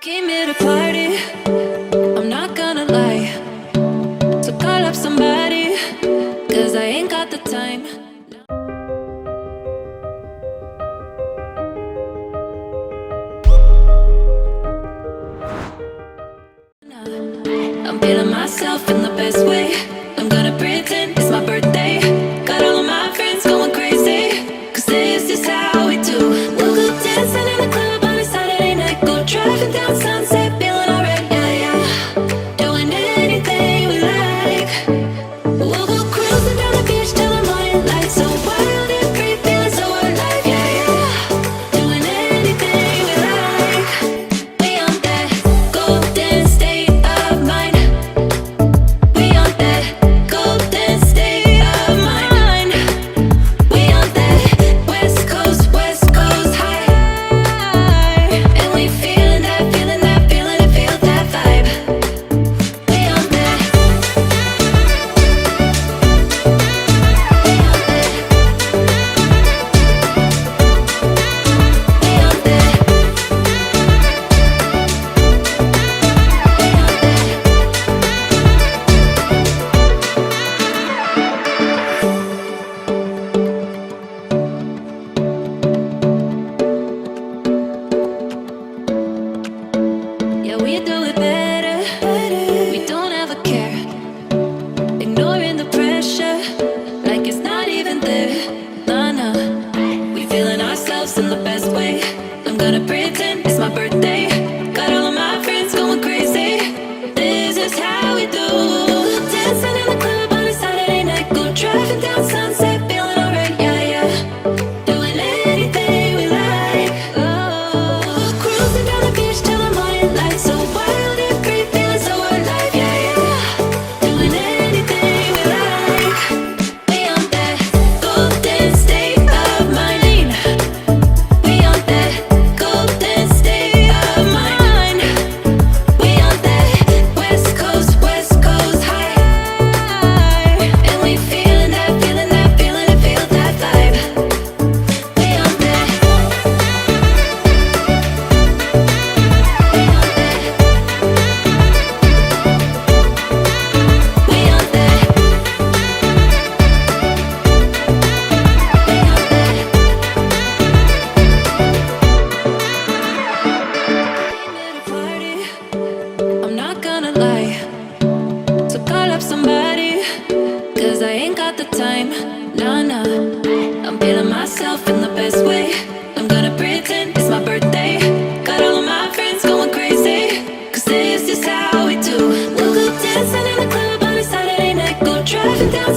Came here to party, I'm not gonna lie. So call up somebody, cause I ain't got the time. I'm feeling myself in the best way. I'm gonna pretend it's my birthday. Got all of my friends going crazy, cause this is how we do. We'll go dancing in the club on a Saturday night. Go driving down Sunset, feeling alright, yeah, yeah. Doing anything we like. We'll go cruising down the beach till the morning light. So wild and free, feeling so alive, yeah, yeah. Doing anything we like. We on that golden state of mind. We on that golden state of mind. We on that West Coast high. And we feeling that, feeling that, feeling it, feel that vibe. We on that. Yeah, we do it better. We don't ever care. Ignoring the pressure, like it's not even there. Nah, nah. We feeling ourselves in the best way. I'm gonna pretend it's my birthday. Got all of my friends going crazy. This is how we do. Dancing in the club on a Saturday night. Go driving down Sunset, feeling alright, yeah, yeah. Doing anything we like. Oh, cruising down the beach till the morning light. So wild and free, feeling so alive, yeah, yeah. Doing anything we like. We on that golden state of mind. We on that golden state of mind. We on that West Coast high. And we feeling that, feeling it, feel that vibe. We on that. We on that. Party, I'm not gonna lie. So call up somebody, cause I ain't got the time. Nah, nah. I'm feeling myself in the best way. I'm gonna pretend it's my birthday. Got all of my friends going crazy, cause this is how we do. We'll go dancing in the club on a Saturday night. Go driving down